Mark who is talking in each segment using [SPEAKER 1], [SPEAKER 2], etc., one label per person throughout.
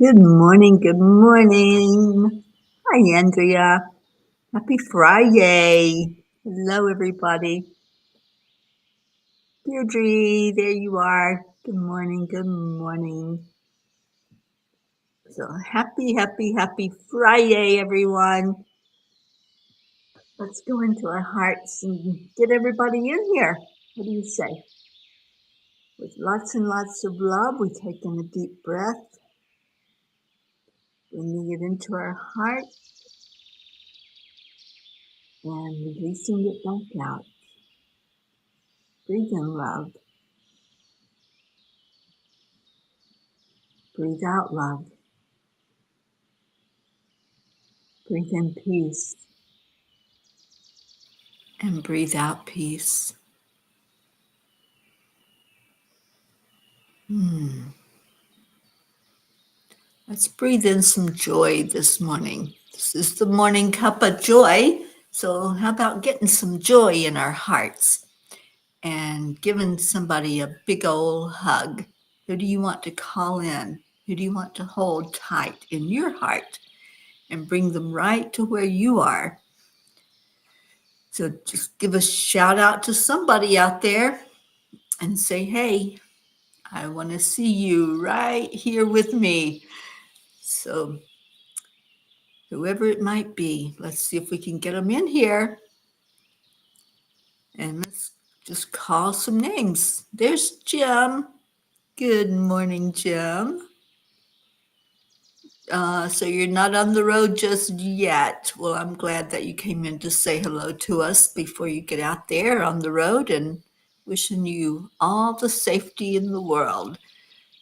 [SPEAKER 1] Good morning. Good morning. Hi, Andrea. Happy Friday. Hello, everybody. Deirdre, there you are. Good morning. Good morning. So happy Friday, everyone. Let's go into our hearts and get everybody in here. What do you say? With lots and lots of love, we take in a deep breath, bringing it into our heart and releasing it back out. Breathe in love. Breathe out love. Breathe in peace. And breathe out peace. Let's breathe in some joy this morning. This is the Morning Cuppa Joy. So how about getting some joy in our hearts and giving somebody a big old hug? Who do you want to call in? Who do you want to hold tight in your heart and bring them right to where you are? So just give a shout out to somebody out there and say, hey, I want to see you right here with me. So whoever it might be, let's see if we can get them in here. And let's just call some names. There's Jim. Good morning, Jim. So you're not on the road just yet. Well, I'm glad that you came in to say hello to us before you get out there on the road, and wishing you all the safety in the world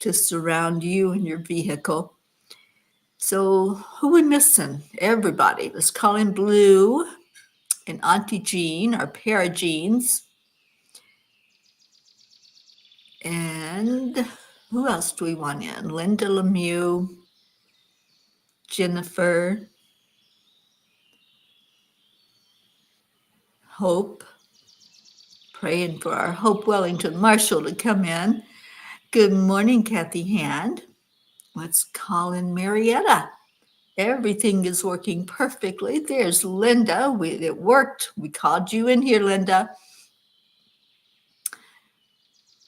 [SPEAKER 1] to surround you and your vehicle. So who we missing? Everybody. Let's call in Blue and Auntie Jean, our pair of Jeans. And who else do we want in? Linda Lemieux, Jennifer, Hope. Praying for our Hope Wellington Marshall to come in. Good morning, Kathy Hand. Let's call in Marietta. Everything is working perfectly. There's Linda. It worked. We called you in here, Linda.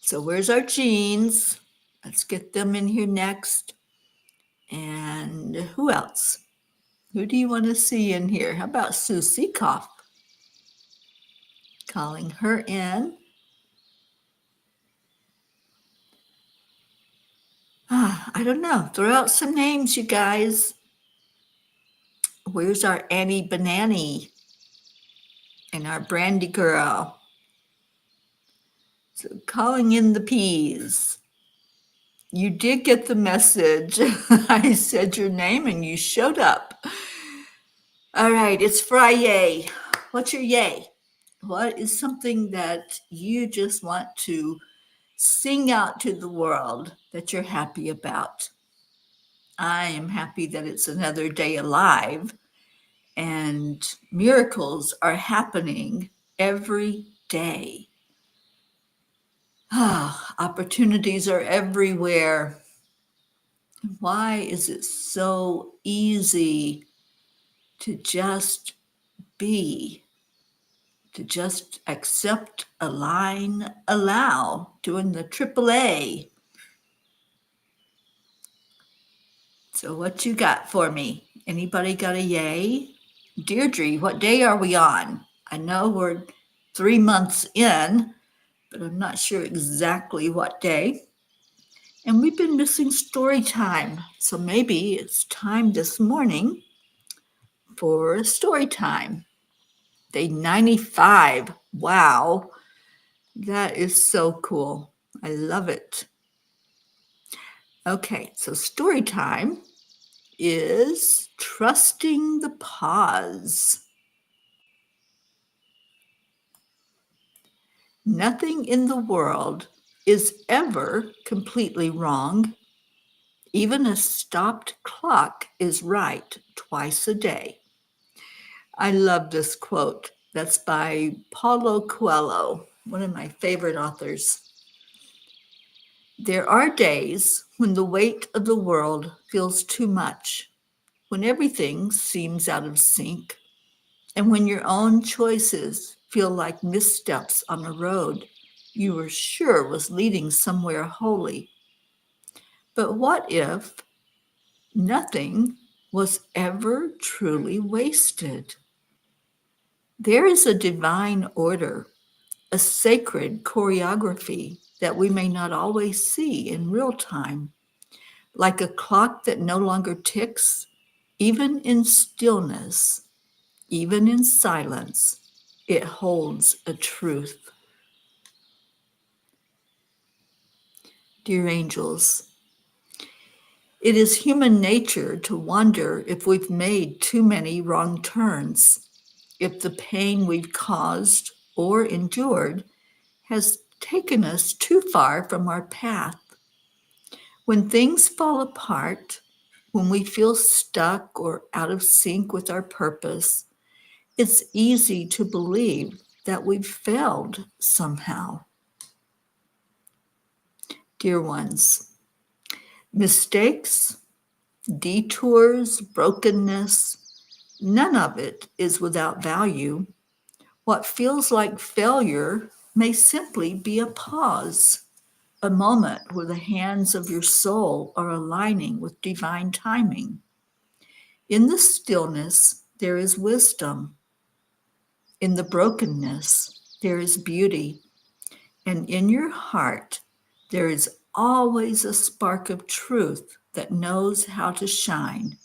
[SPEAKER 1] So where's our Jeans? Let's get them in here next. And who else? Who do you want to see in here? How about Sue Seekoff? Calling her in. I don't know. Throw out some names, you guys. Where's our Annie Banani and our Brandy girl? So calling in the peas. You did get the message. I said your name and you showed up. All right, it's Friday. What's your yay? What is something that you just want to sing out to the world that you're happy about? I am happy that it's another day alive and miracles are happening every day. Opportunities are everywhere. Why is it so easy to just be, to just accept, align, allow, doing the AAA? So what you got for me? Anybody got a yay? Deirdre, what day are we on? I know we're 3 months in, but I'm not sure exactly what day. And we've been missing story time. So maybe it's time this morning for a story time. Day 95. Wow. That is so cool. I love it. Okay, so story time is trusting the pause. Nothing in the world is ever completely wrong. Even a stopped clock is right twice a day. I love this quote. That's by Paulo Coelho, one of my favorite authors. There are days when the weight of the world feels too much, when everything seems out of sync, and when your own choices feel like missteps on a road you were sure was leading somewhere holy. But what if nothing was ever truly wasted? There is a divine order, a sacred choreography that we may not always see in real time, like a clock that no longer ticks, even in stillness, even in silence. It holds a truth. Dear angels, it is human nature to wonder if we've made too many wrong turns, if the pain we've caused or endured has taken us too far from our path. When things fall apart, when we feel stuck or out of sync with our purpose, it's easy to believe that we've failed somehow. Dear ones, mistakes, detours, brokenness, none of it is without value. What feels like failure may simply be a pause, a moment where the hands of your soul are aligning with divine timing. In the stillness, there is wisdom. In the brokenness, there is beauty. And in your heart, there is always a spark of truth that knows how to shine,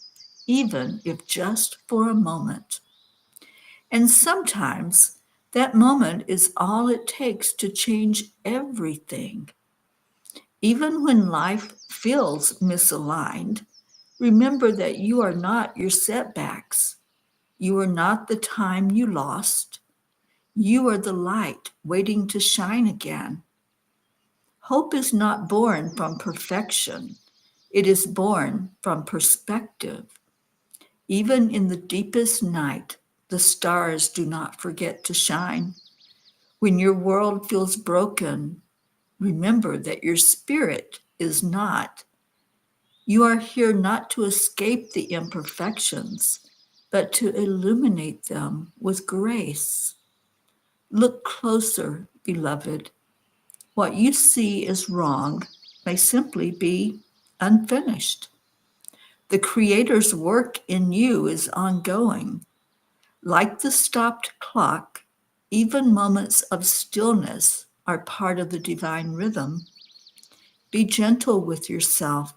[SPEAKER 1] even if just for a moment. And sometimes that moment is all it takes to change everything. Even when life feels misaligned, remember that you are not your setbacks. You are not the time you lost. You are the light waiting to shine again. Hope is not born from perfection. It is born from perspective. Even in the deepest night, the stars do not forget to shine. When your world feels broken, remember that your spirit is not. You are here not to escape the imperfections, but to illuminate them with grace. Look closer, beloved. What you see as wrong may simply be unfinished. The Creator's work in you is ongoing. Like the stopped clock, even moments of stillness are part of the divine rhythm. Be gentle with yourself.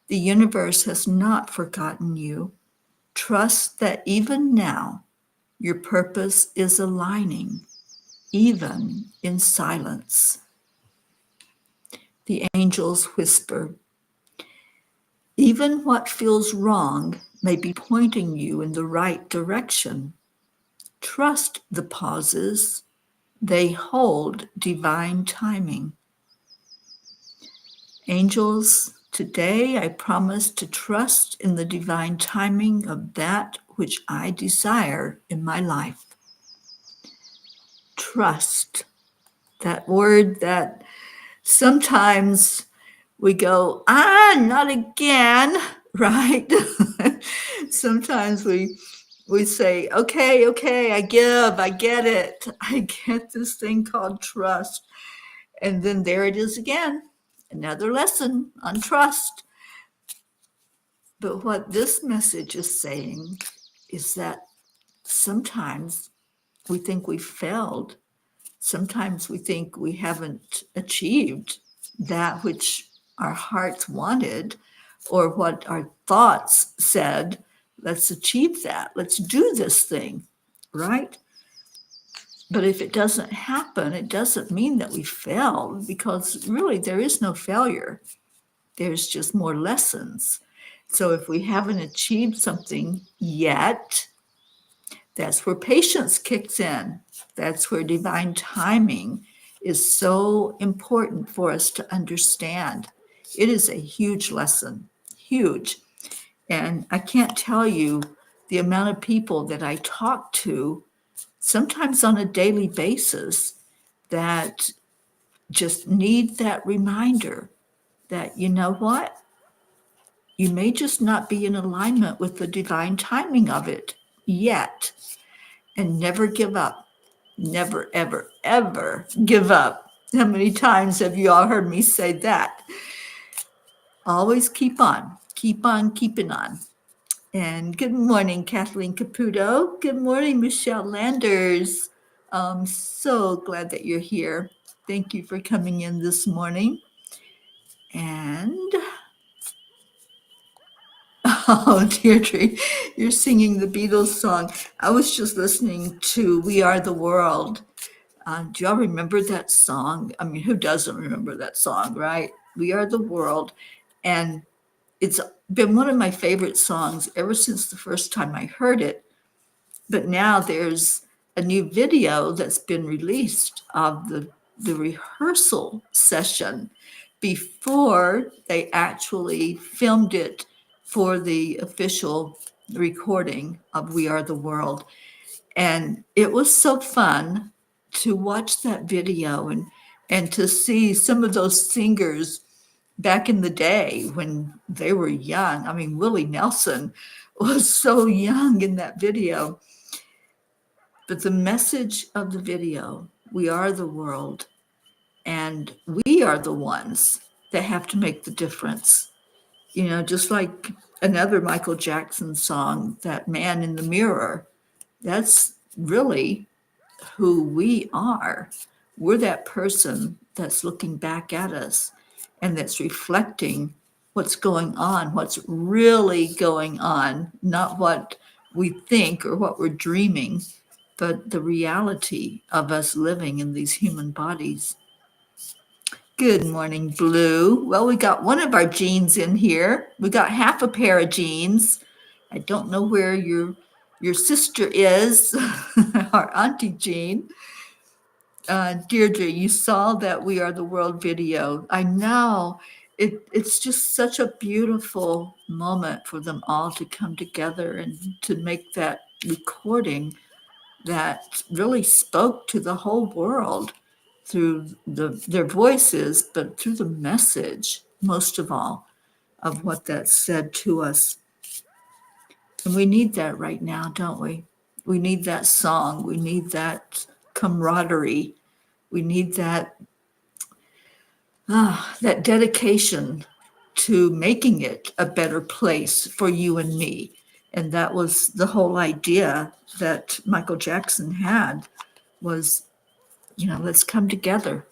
[SPEAKER 1] The universe has not forgotten you. Trust that even now, your purpose is aligning, even in silence. The angels whisper, even what feels wrong may be pointing you in the right direction. Trust the pauses. They hold divine timing. Angels, today I promise to trust in the divine timing of that which I desire in my life. Trust, that word that sometimes we go, not again, right? Sometimes we say, okay, I get it. I get this thing called trust. And then there it is again, another lesson on trust. But what this message is saying is that sometimes we think we failed. Sometimes we think we haven't achieved that which our hearts wanted or what our thoughts said. Let's achieve that. Let's do this thing, right? But if it doesn't happen, it doesn't mean that we failed, because really there is no failure. There's just more lessons. So if we haven't achieved something yet, that's where patience kicks in. That's where divine timing is so important for us to understand. It is a huge lesson, huge. And I can't tell you the amount of people that I talk to, sometimes on a daily basis, that just need that reminder that, you know what? You may just not be in alignment with the divine timing of it yet. And never give up. Never, ever, ever give up. How many times have you all heard me say that? Always keep on keeping on. And good morning, Kathleen Caputo. Good morning, Michelle Landers. I'm so glad that you're here. Thank you for coming in this morning. And, oh, Deirdre, you're singing the Beatles song. I was just listening to We Are the World. Do y'all remember that song? I mean, who doesn't remember that song, right? We Are the World. And it's been one of my favorite songs ever since the first time I heard it. But now there's a new video that's been released of the rehearsal session before they actually filmed it for the official recording of We Are the World. And it was so fun to watch that video and to see some of those singers back in the day when they were young. I mean, Willie Nelson was so young in that video. But the message of the video, we are the world, and we are the ones that have to make the difference. You know, just like another Michael Jackson song, that Man in the Mirror, that's really who we are. We're that person that's looking back at us and that's reflecting what's going on, what's really going on, not what we think or what we're dreaming, but the reality of us living in these human bodies. Good morning, Blue. Well, we got one of our jeans in here. We got half a pair of jeans. I don't know where your sister is, our Auntie Jean. Deirdre, you saw that We Are the World video. I know. It's just such a beautiful moment for them all to come together and to make that recording that really spoke to the whole world through their voices, but through the message, most of all, of what that said to us. And we need that right now, don't we? We need that song. We need that camaraderie. We need that dedication to making it a better place for you and me. And that was the whole idea that Michael Jackson had was, let's come together.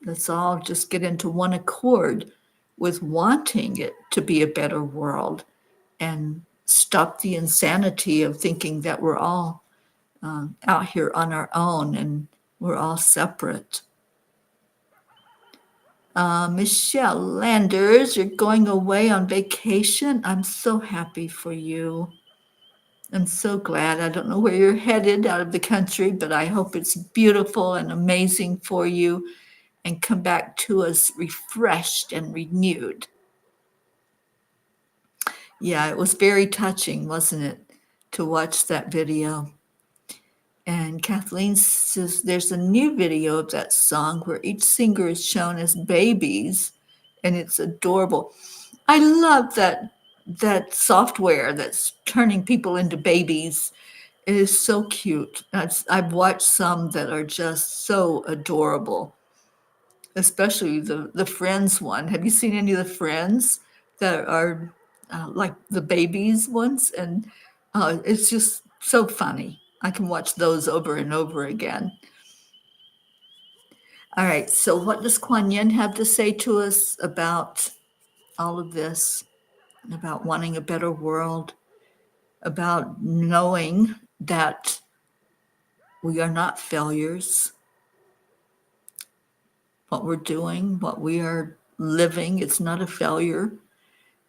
[SPEAKER 1] Let's all just get into one accord with wanting it to be a better world and stop the insanity of thinking that we're all out here on our own and we're all separate. Michelle Landers, you're going away on vacation. I'm so happy for you. I'm so glad. I don't know where you're headed out of the country, but I hope it's beautiful and amazing for you and come back to us refreshed and renewed. Yeah, it was very touching, wasn't it, to watch that video. And Kathleen says there's a new video of that song where each singer is shown as babies, and it's adorable. I love that software that's turning people into babies. It is so cute. I've watched some that are just so adorable, especially the Friends one. Have you seen any of the Friends that are like the babies ones? And it's just so funny. I can watch those over and over again. All right, so what does Kuan Yin have to say to us about all of this, about wanting a better world, about knowing that we are not failures? What we're doing, what we are living, it's not a failure.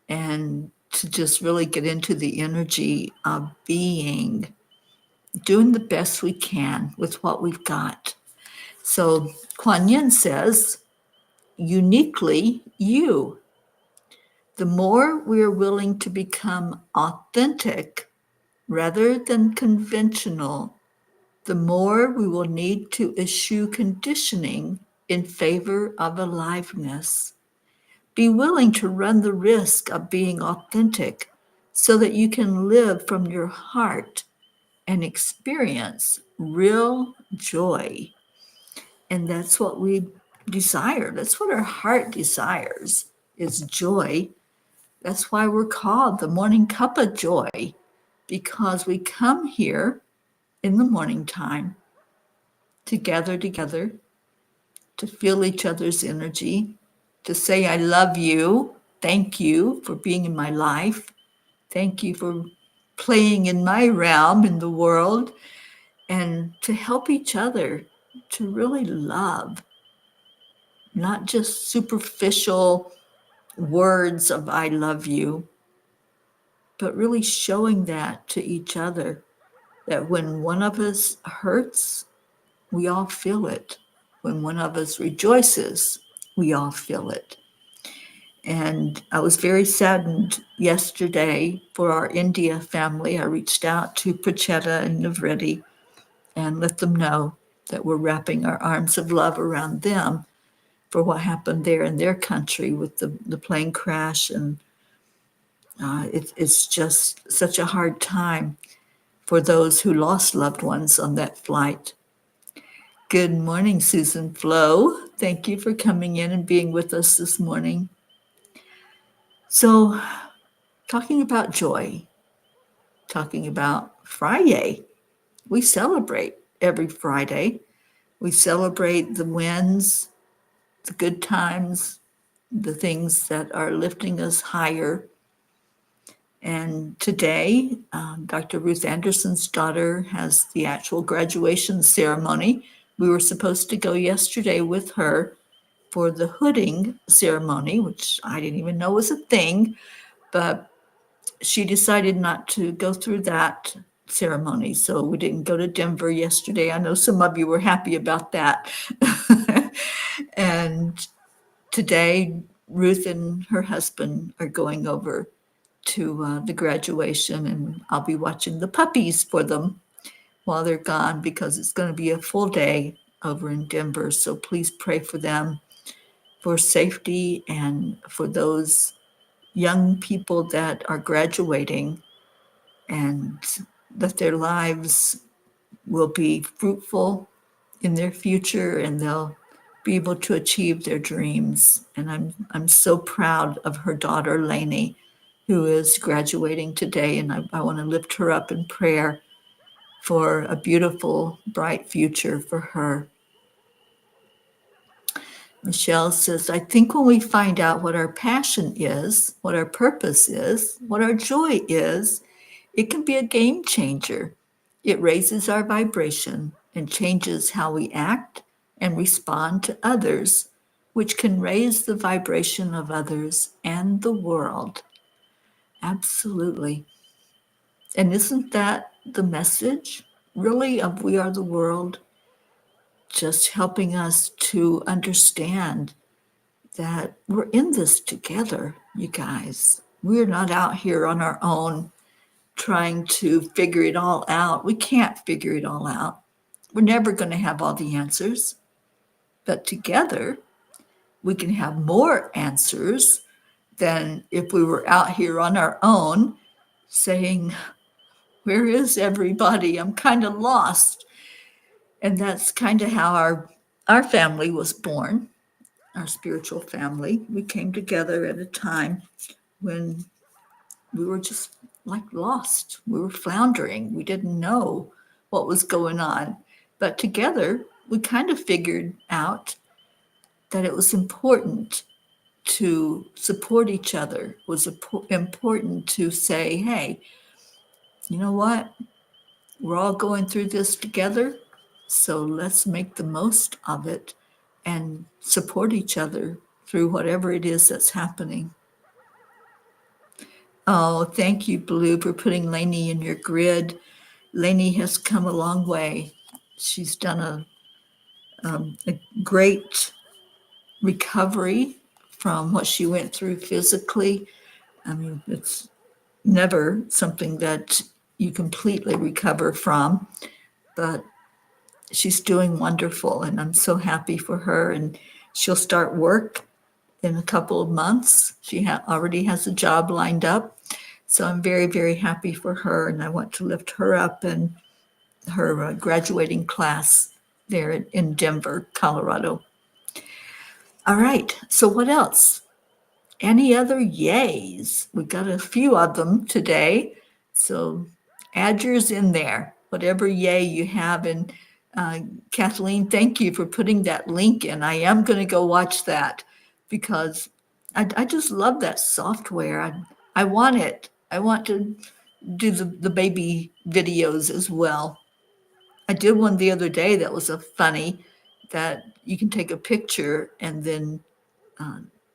[SPEAKER 1] And to just really get into the energy of being, doing the best we can with what we've got. So Kuan Yin says, uniquely you. The more we are willing to become authentic rather than conventional, the more we will need to eschew conditioning in favor of aliveness. Be willing to run the risk of being authentic so that you can live from your heart and experience real joy. And that's what we desire. That's what our heart desires, is joy. That's why we're called the Morning Cuppa Joy, because we come here in the morning time to gather together, to feel each other's energy, to say, I love you. Thank you for being in my life. Thank you for playing in my realm in the world, and to help each other to really love, not just superficial words of I love you, but really showing that to each other, that when one of us hurts, we all feel it. When one of us rejoices, we all feel it. And I was very saddened yesterday for our India family. I reached out to Prachetta and Navredi and let them know that we're wrapping our arms of love around them for what happened there in their country with the plane crash. And it's just such a hard time for those who lost loved ones on that flight. Good morning, Susan Flo. Thank you for coming in and being with us this morning. So, talking about joy, talking about Friday. We celebrate every Friday. We celebrate the wins, the good times, the things that are lifting us higher. And today, Dr. Ruth Anderson's daughter has the actual graduation ceremony. We were supposed to go yesterday with her for the hooding ceremony, which I didn't even know was a thing, but she decided not to go through that ceremony. So we didn't go to Denver yesterday. I know some of you were happy about that. And today, Ruth and her husband are going over to the graduation, and I'll be watching the puppies for them while they're gone, because it's going to be a full day over in Denver. So please pray for them, for safety, and for those young people that are graduating, and that their lives will be fruitful in their future, and they'll be able to achieve their dreams. And I'm so proud of her daughter, Lainey, who is graduating today, and I want to lift her up in prayer for a beautiful, bright future for her. Michelle says, I think when we find out what our passion is, what our purpose is, what our joy is, it can be a game changer. It raises our vibration and changes how we act and respond to others, which can raise the vibration of others and the world. Absolutely. And isn't that the message, really, of We Are the World? Just helping us to understand that we're in this together, you guys. We're not out here on our own trying to figure it all out. We can't figure it all out. We're never going to have all the answers. But together, we can have more answers than if we were out here on our own saying, where is everybody? I'm kind of lost. And that's kind of how our family was born, our spiritual family. We came together at a time when we were just like lost. We were floundering. We didn't know what was going on. But together, we kind of figured out that it was important to support each other. It was important to say, hey, you know what? We're all going through this together, so let's make the most of it and support each other through whatever it is that's happening. Oh, thank you, Blue, for putting Lainey in your grid. Lainey has come a long way. She's done a great recovery from what she went through physically. I mean, it's never something that you completely recover from, but she's doing wonderful, and I'm so happy for her. And she'll start work in a couple of months. She already has a job lined up. So I'm very, very happy for her, and I want to lift her up and her graduating class there in Denver, Colorado. All right, so what else? Any other yays? We got a few of them today, so add yours in there, whatever yay you have. And Kathleen, thank you for putting that link in. I am going to go watch that because I just love that software. I want it. I want to do the baby videos as well. I did one the other day that was a funny, that you can take a picture and then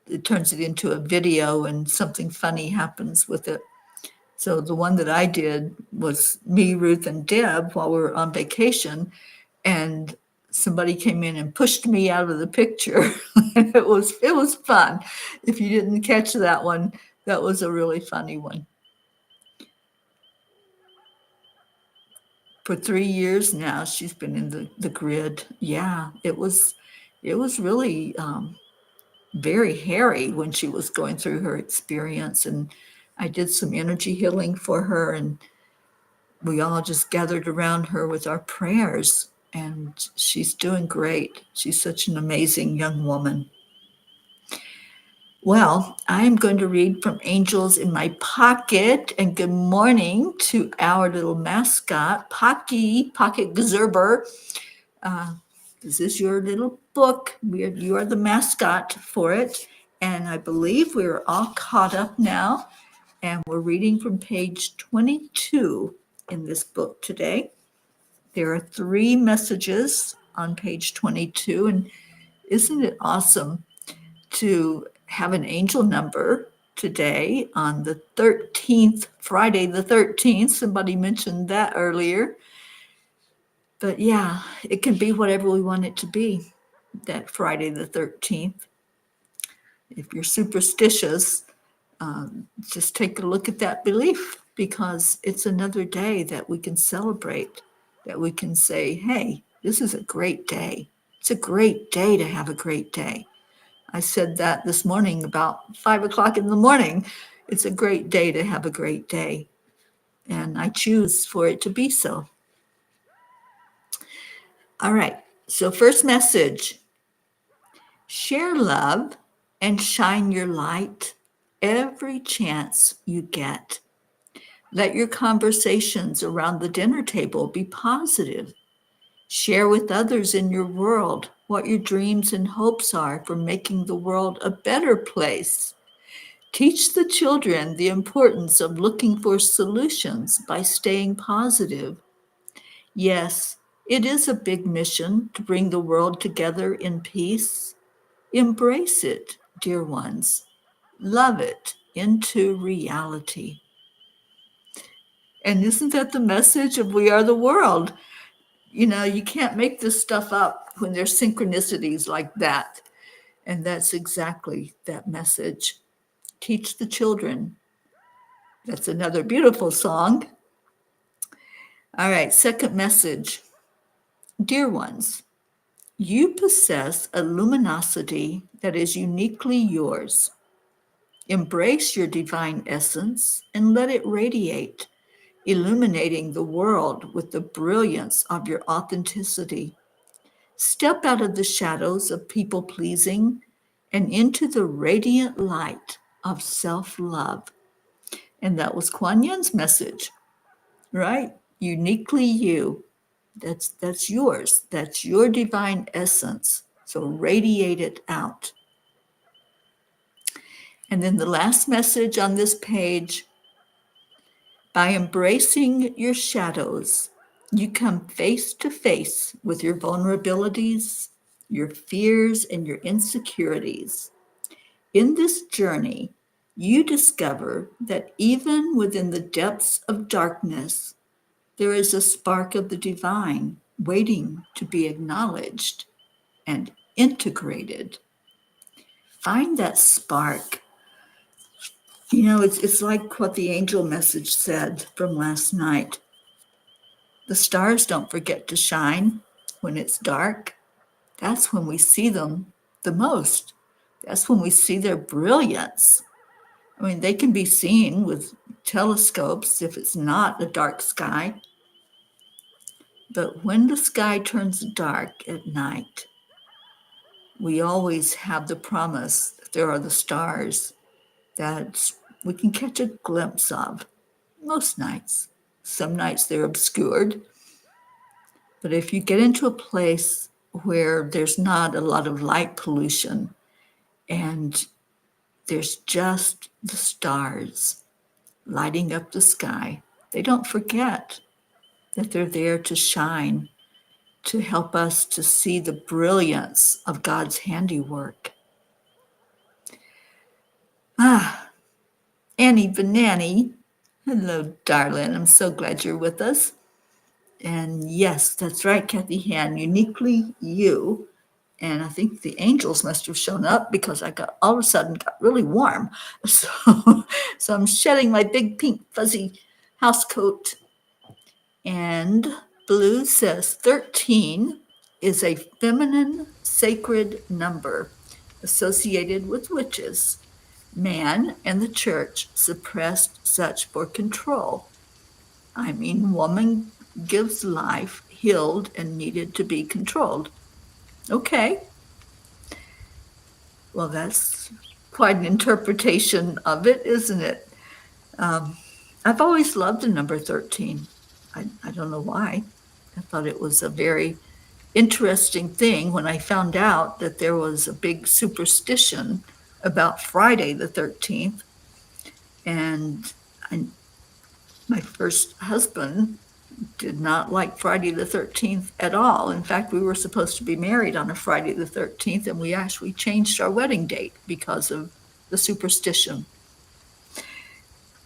[SPEAKER 1] it turns it into a video and something funny happens with it. So the one that I did was me, Ruth, and Deb while we were on vacation, and somebody came in and pushed me out of the picture. And it was fun. If you didn't catch that one, that was a really funny one. For 3 years now, she's been in the grid. Yeah, it was really very hairy when she was going through her experience. And I did some energy healing for her, and we all just gathered around her with our prayers. And she's doing great. She's such an amazing young woman. Well, I'm going to read from Angels in My Pocket, and good morning to our little mascot, Pocky, Pocket Gerber. This is your little book. You are the mascot for it. And I believe we're all caught up now. And we're reading from page 22 in this book today. There are 3 messages on page 22. And isn't it awesome to have an angel number today on the 13th, Friday the 13th? Somebody mentioned that earlier. But yeah, it can be whatever we want it to be, that Friday the 13th. If you're superstitious, just take a look at that belief, because it's another day that we can celebrate, that we can say, hey, this is a great day. It's a great day to have a great day. I said that this morning about 5 o'clock in the morning. It's a great day to have a great day. And I choose for it to be so. All right. So first message, share love and shine your light every chance you get. Let your conversations around the dinner table be positive. Share with others in your world what your dreams and hopes are for making the world a better place. Teach the children the importance of looking for solutions by staying positive. Yes, it is a big mission to bring the world together in peace. Embrace it, dear ones. Love it into reality. And isn't that the message of We Are the World? You know, you can't make this stuff up when there's synchronicities like that. And that's exactly that message. Teach the children. That's another beautiful song. All right, second message. Dear ones, you possess a luminosity that is uniquely yours. Embrace your divine essence and let it radiate, illuminating the world with the brilliance of your authenticity. Step out of the shadows of people-pleasing and into the radiant light of self-love. And that was Kuan Yin's message, right? Uniquely you. That's yours. That's your divine essence. So radiate it out. And then the last message on this page, by embracing your shadows, you come face to face with your vulnerabilities, your fears, and your insecurities. In this journey, you discover that even within the depths of darkness, there is a spark of the divine waiting to be acknowledged and integrated. Find that spark. You know, it's like what the angel message said from last night. The stars don't forget to shine when it's dark. That's when we see them the most, That's when we see their brilliance. I mean, they can be seen with telescopes if it's not a dark sky. But when the sky turns dark at night, we always have the promise that there are the stars that we can catch a glimpse of most nights. Some nights they're obscured. But if you get into a place where there's not a lot of light pollution and there's just the stars lighting up the sky, they don't forget that they're there to shine, to help us to see the brilliance of God's handiwork. Annie Banani, hello, darling. I'm so glad you're with us. And yes, that's right, Kathy Han, uniquely you. And I think the angels must have shown up because I got all of a sudden got really warm. So I'm shedding my big pink fuzzy house coat. And Blue says 13 is a feminine sacred number associated with witches. Man and the church suppressed such for control. I mean, woman gives life, healed, and needed to be controlled. Okay. Well, that's quite an interpretation of it, isn't it? I've always loved the number 13. I don't know why. I thought it was a very interesting thing when I found out that there was a big superstition about Friday the 13th. And my first husband did not like Friday the 13th at all. In fact, we were supposed to be married on a Friday the 13th, and we actually changed our wedding date because of the superstition.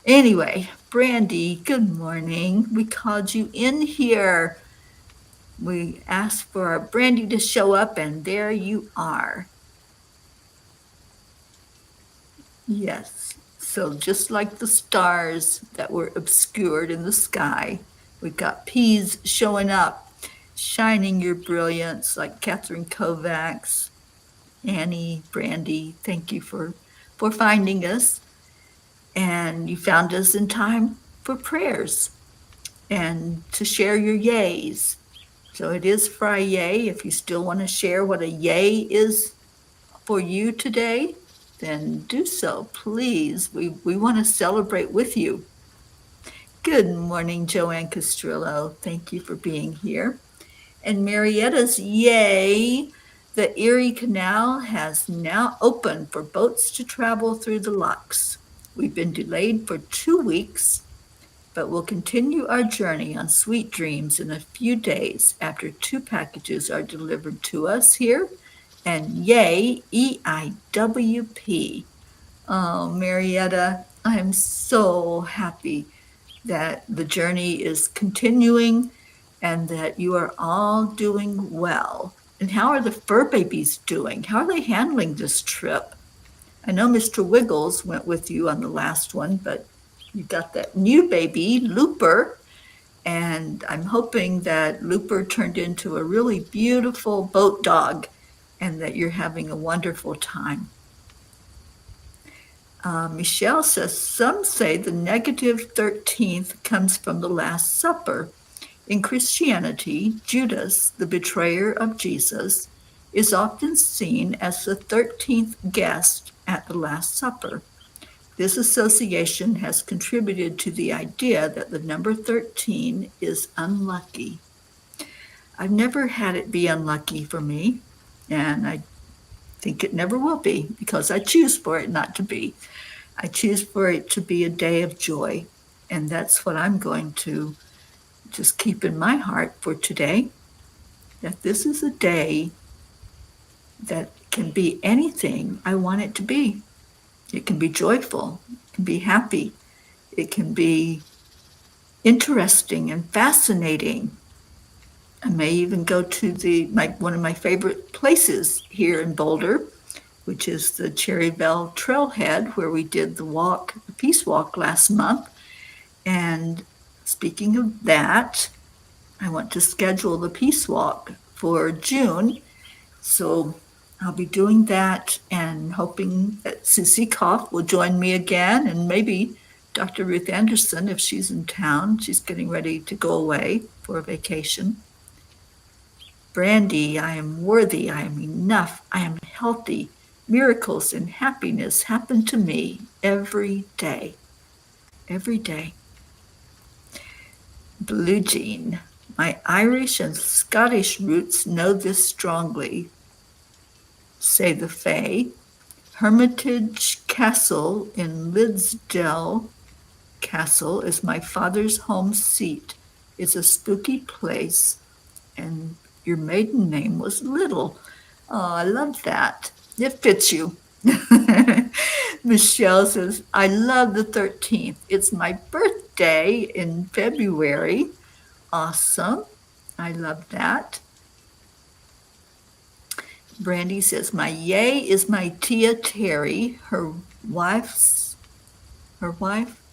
[SPEAKER 1] Anyway, Brandy, good morning. We called you in here. We asked for Brandy to show up, and there you are. Yes. So just like the stars that were obscured in the sky, we've got peas showing up, shining your brilliance, like Catherine Kovacs, Annie, Brandy. Thank you for finding us. And you found us in time for prayers and to share your yays. So it is Friday. If you still want to share what a yay is for you today, then do so, please. We want to celebrate with you. Good morning, Joanne Castrillo. Thank you for being here. And Marietta's yay. The Erie Canal has now opened for boats to travel through the locks. We've been delayed for 2 weeks, but we'll continue our journey on sweet dreams in a few days after 2 packages are delivered to us here. And yay, EIWP. Oh, Marietta, I'm so happy that the journey is continuing and that you are all doing well. And how are the fur babies doing? How are they handling this trip? I know Mr. Wiggles went with you on the last one, but you got that new baby, Looper, and I'm hoping that Looper turned into a really beautiful boat dog and that you're having a wonderful time. Michelle says, some say the negative 13th comes from the Last Supper. In Christianity, Judas, the betrayer of Jesus, is often seen as the 13th guest at the Last Supper. This association has contributed to the idea that the number 13 is unlucky. I've never had it be unlucky for me, and I think it never will be because I choose for it not to be. I choose for it to be a day of joy, and that's what I'm going to just keep in my heart for today, that this is a day that can be anything I want it to be. It can be joyful, it can be happy, it can be interesting and fascinating. I may even go to one of my favorite places here in Boulder, which is the Cherry Bell Trailhead, where we did the Peace Walk last month. And speaking of that, I want to schedule the Peace Walk for June. So I'll be doing that and hoping that Susie Koff will join me again, and maybe Dr. Ruth Anderson if she's in town. She's getting ready to go away for a vacation. Brandy, I am worthy, I am enough, I am healthy. Miracles and happiness happen to me every day. Every day. Blue Jean, my Irish and Scottish roots know this strongly, say the Fae. Hermitage Castle in Liddesdale Castle is my father's home seat. It's a spooky place, and your maiden name was Little. Oh, I love that. It fits you. Michelle says, I love the 13th. It's my birthday in February. Awesome. I love that. Brandy says, my yay is my tia Teri, her wife,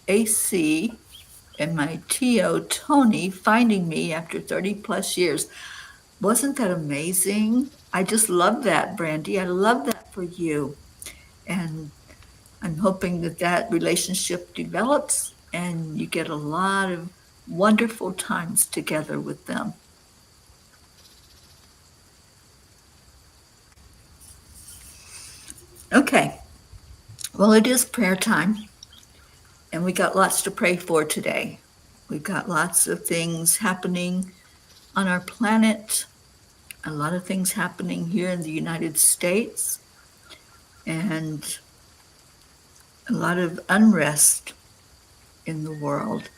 [SPEAKER 1] AC, and my tio Tony finding me after 30 plus years. Wasn't that amazing? I just love that, Brandy. I love that for you. And I'm hoping that that relationship develops and you get a lot of wonderful times together with them. Okay. Well, it is prayer time, and we got lots to pray for today. We've got lots of things happening on our planet, a lot of things happening here in the United States, and a lot of unrest in the world.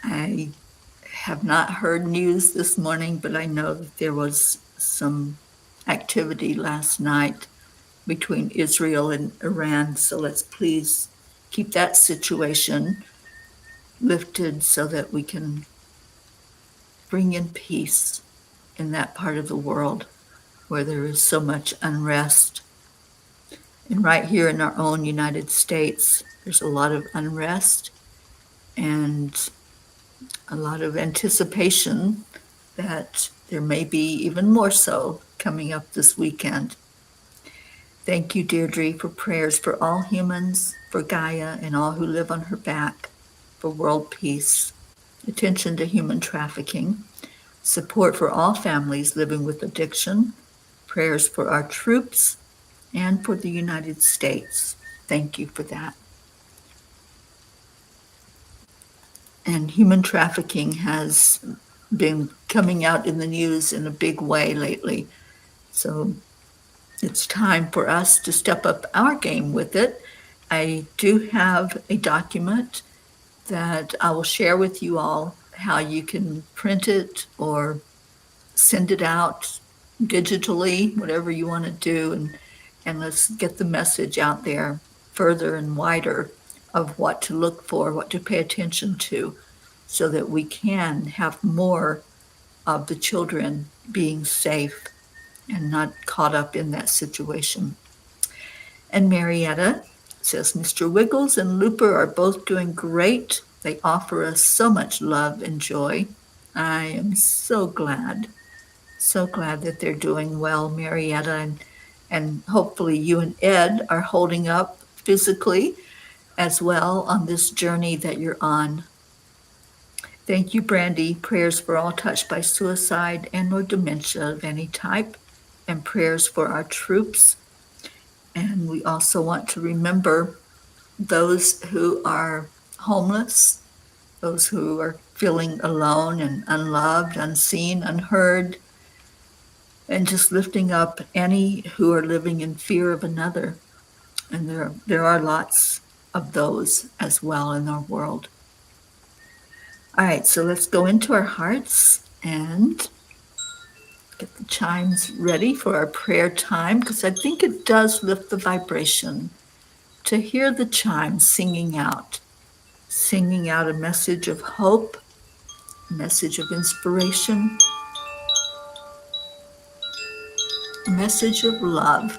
[SPEAKER 1] I have not heard news this morning, but I know that there was some activity last night between Israel and Iran. So let's please keep that situation lifted so that we can bring in peace in that part of the world where there is so much unrest. And right here in our own United States, there's a lot of unrest and a lot of anticipation that there may be even more so coming up this weekend. Thank you, Deirdre, for prayers for all humans, for Gaia and all who live on her back, for world peace, attention to human trafficking, support for all families living with addiction, prayers for our troops, and for the United States. Thank you for that. And human trafficking has been coming out in the news in a big way lately. So it's time for us to step up our game with it. I do have a document that I will share with you all how you can print it or send it out digitally, whatever you want to do, and let's get the message out there further and wider of what to look for, what to pay attention to, so that we can have more of the children being safe and not caught up in that situation. And Marietta says, Mr. Wiggles and Looper are both doing great. They offer us so much love and joy. I am so glad that they're doing well, Marietta, and hopefully you and Ed are holding up physically as well on this journey that you're on. Thank you, Brandy. Prayers for all touched by suicide and or dementia of any type, and prayers for our troops. And we also want to remember those who are homeless, those who are feeling alone and unloved, unseen, unheard, and just lifting up any who are living in fear of another. And there are lots of those as well in our world. All right, so let's go into our hearts and get the chimes ready for our prayer time, because I think it does lift the vibration to hear the chimes singing out a message of hope, a message of inspiration, a message of love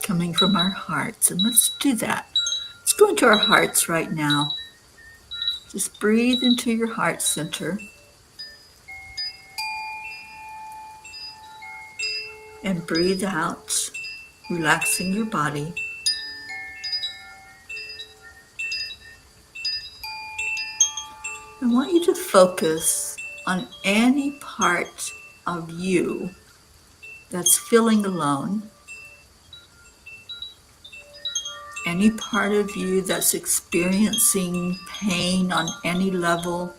[SPEAKER 1] coming from our hearts. And let's do that. Let's go into our hearts right now. Just breathe into your heart center and breathe out relaxing your body. I want you to focus on any part of you that's feeling alone, any part of you that's experiencing pain on any level,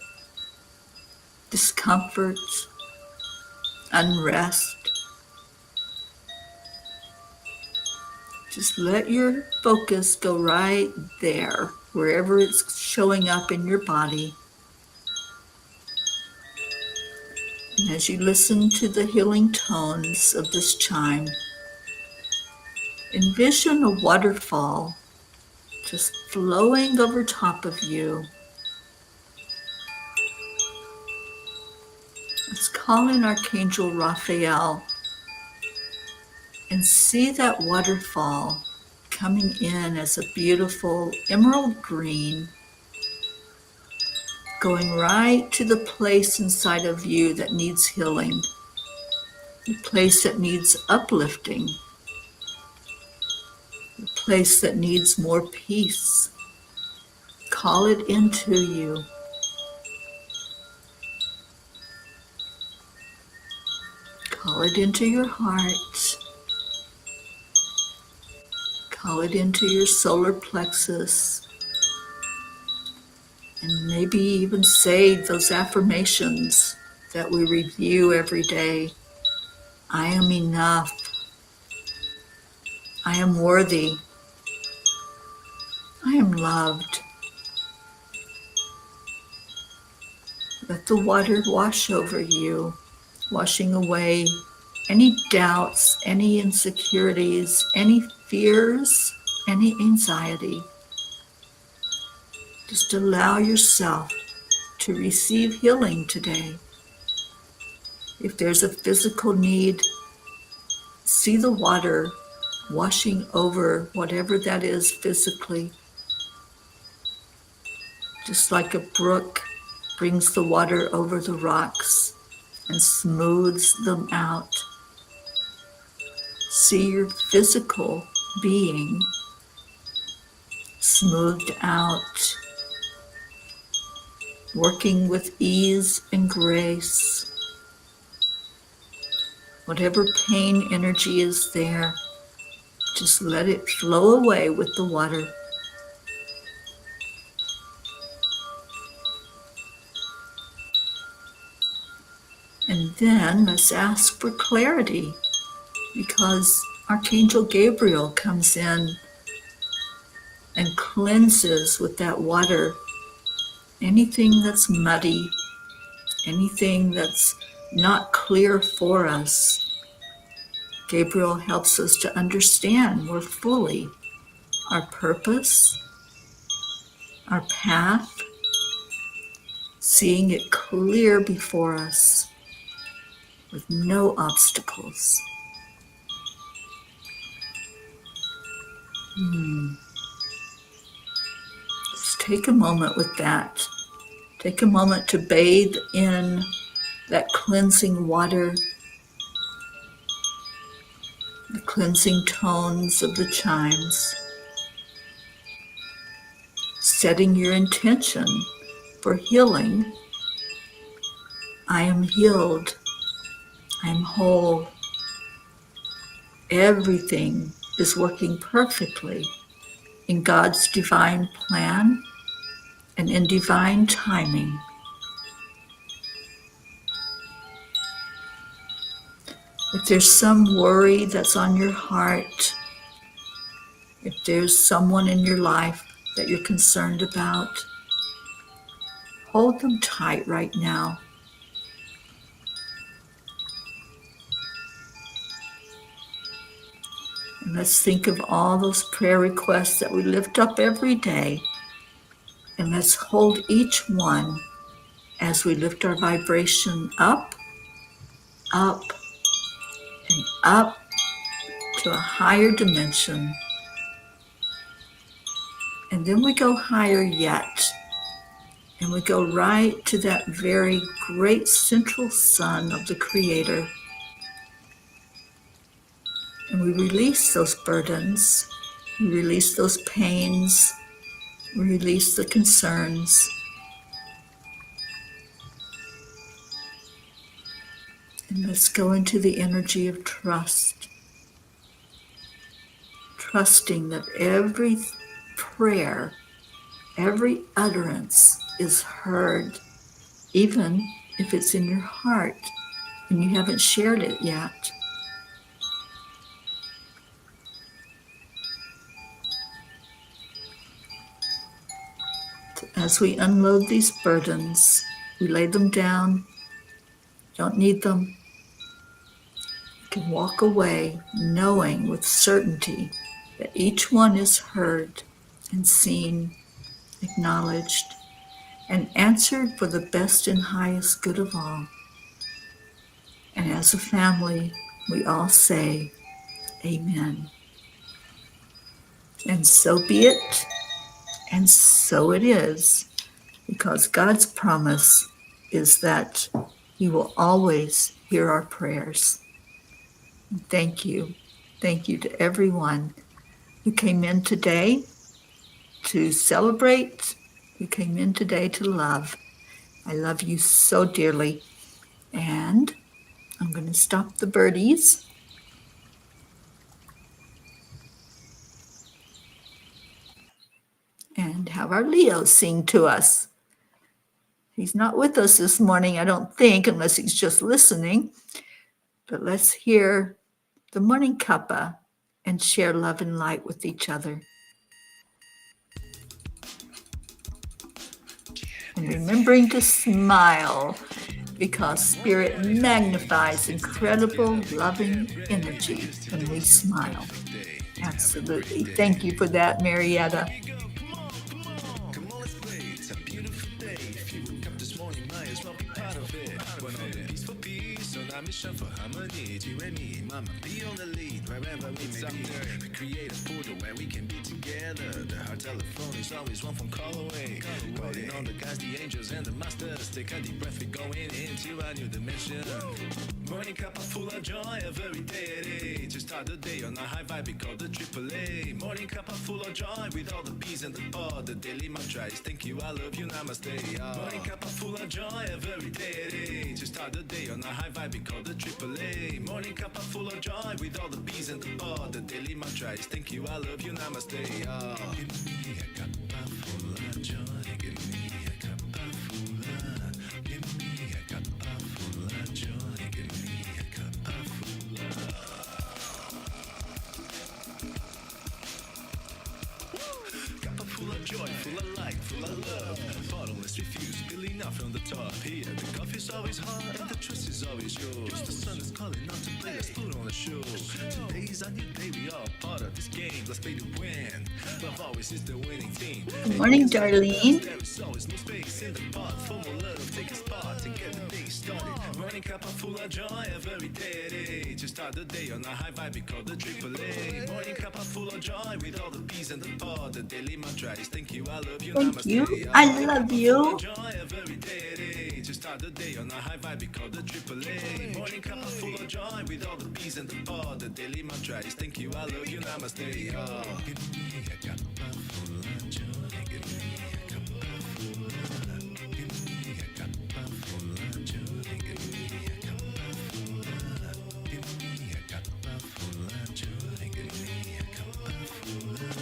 [SPEAKER 1] discomfort, unrest. Just let your focus go right there, wherever it's showing up in your body. And as you listen to the healing tones of this chime, envision a waterfall just flowing over top of you. Let's call in Archangel Raphael and see that waterfall coming in as a beautiful emerald green, going right to the place inside of you that needs healing, the place that needs uplifting, the place that needs more peace. Call it into you. Call it into your heart. Call it into your solar plexus. And maybe even say those affirmations that we review every day. I am enough. I am worthy. I am loved. Let the water wash over you, washing away any doubts, any insecurities, any fears, any anxiety. Just allow yourself to receive healing today. If there's a physical need, see the water washing over whatever that is physically. Just like a brook brings the water over the rocks and smooths them out. See your physical being smoothed out, working with ease and grace. Whatever pain energy is there, just let it flow away with the water. And then let's ask for clarity, because Archangel Gabriel comes in and cleanses with that water anything that's muddy, anything that's not clear for us. Gabriel helps us to understand more fully our purpose, our path, seeing it clear before us with no obstacles. Just take a moment with that. Take a moment to bathe in that cleansing water, the cleansing tones of the chimes, setting your intention for healing. I am healed. I am whole. Everything is working perfectly in God's divine plan and in divine timing. If there's some worry that's on your heart, if there's someone in your life that you're concerned about, hold them tight right now. And let's think of all those prayer requests that we lift up every day. And let's hold each one as we lift our vibration up, up, and up to a higher dimension. And then we go higher yet. And we go right to that very great central sun of the Creator. And we release those burdens, we release those pains, we release the concerns. And let's go into the energy of trust, trusting that every prayer, every utterance is heard, even if it's in your heart and you haven't shared it yet. As we unload these burdens, we lay them down, don't need them. You can walk away knowing with certainty that each one is heard and seen, acknowledged, and answered for the best and highest good of all. And as a family, we all say, Amen. And so be it, and so it is, because God's promise is that He will always hear our prayers. Thank you. Thank you to everyone who came in today to celebrate, who came in today to love. I love you so dearly. And I'm going to stop the birdies. And have our Leo sing to us. He's not with us this morning, I don't think, unless he's just listening. But let's hear the Morning Cuppa and share love and light with each other. And remembering to smile, because Spirit magnifies incredible loving energy when we smile. Absolutely. Thank you for that, Marietta.
[SPEAKER 2] Mission for harmony, tyranny, mama, be on the lead wherever we may be. We create a portal where we can be together. The heart telephone is always one phone call away. Calling on the guys, the angels, and the masters. Take a deep breath, we're going into a new dimension. Morning Cuppa full of joy, every day. To start the day on a high vibe, we call the AAA. Morning Cuppa full of joy, with all the P's and the pod. The daily mantra is thank you, I love you, namaste. Morning Cuppa full of joy, every day. To start the day on a high vibe, we call the AAA. Morning Cuppa full of joy, with all the P's and the pod. The daily mantra is thank you, I love you, namaste. Give me a cuppa full of joy, give me a cuppa full of. Give me a cuppa full of joy, give me a cuppa full of. Cuppa full of joy, full of light, full of love. Bottomless refuse, spilling out from the top. Here, the coffee's always hot and the trust is always yours. The sun is calling out to play, let's put on a show. Today's a new day, we are part of this game. Let's play to win. Love always is the winning team.
[SPEAKER 1] Good morning, Darlene.
[SPEAKER 2] There is always no space in the pot. For more love, take a spot to get the day started. Morning Cuppa full of joy, every day. To start the day on a high vibe, we call the AAA. Morning Cuppa full of joy, with all the P's and the pod. The daily mantra is thank you, I love you,
[SPEAKER 1] Thank
[SPEAKER 2] namaste.
[SPEAKER 1] you. I love you.
[SPEAKER 2] Joy every day. To start the day on a high vibe, we call the AAA. Morning Cuppa full of joy, with all the P's and the pod. The daily mantra is thank you, I love you, namaste. Give me a cuppa full of joy, give me a cuppa full of. Give me a cuppa full of joy, give me a cuppa full of. Give me a cuppa full of joy, give me a cuppa full of.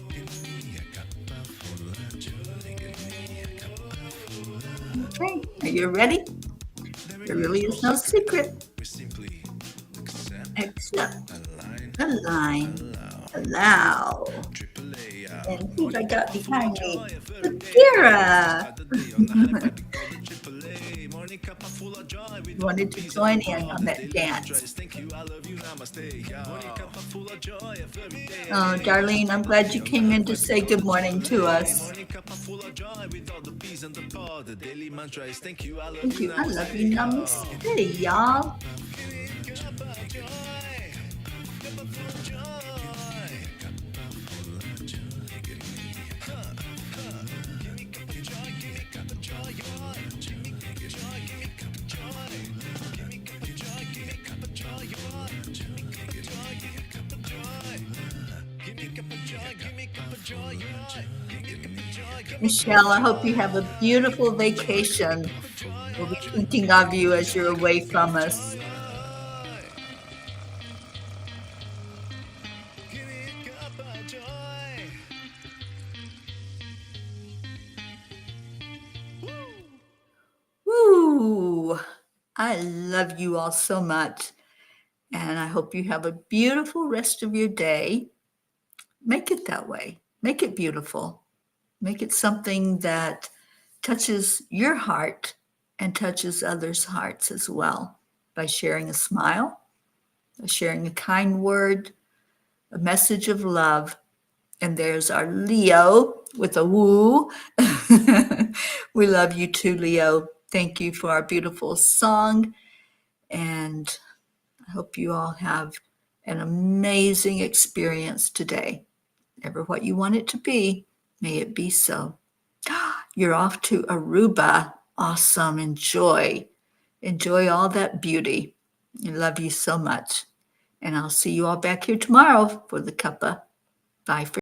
[SPEAKER 2] Give me a cuppa full of joy, give me a cuppa full of.
[SPEAKER 1] Okay, are you ready? There really is no secret
[SPEAKER 2] We simply
[SPEAKER 1] except
[SPEAKER 2] align,
[SPEAKER 1] align, allow.
[SPEAKER 2] AAA.
[SPEAKER 1] And who I got behind me? Kira. Wanted to join in on that dance. Oh, Darlene, I'm glad you came in to say good morning to us. Thank you. I love you. Namaste, y'all. Michelle, I hope you have a beautiful vacation. We'll be thinking of you as you're away from us.
[SPEAKER 2] Give me a cup of joy.
[SPEAKER 1] Woo! I love you all so much. And I hope you have a beautiful rest of your day. Make it that way. Make it beautiful. Make it something that touches your heart and touches others' hearts as well by sharing a smile, by sharing a kind word, a message of love. And there's our Leo with a woo. We love you too, Leo. Thank you for our beautiful song. And I hope you all have an amazing experience today. Ever what you want it to be, may it be so. You're off to Aruba. Awesome. Enjoy. Enjoy all that beauty. I love you so much. And I'll see you all back here tomorrow for the cuppa. Bye for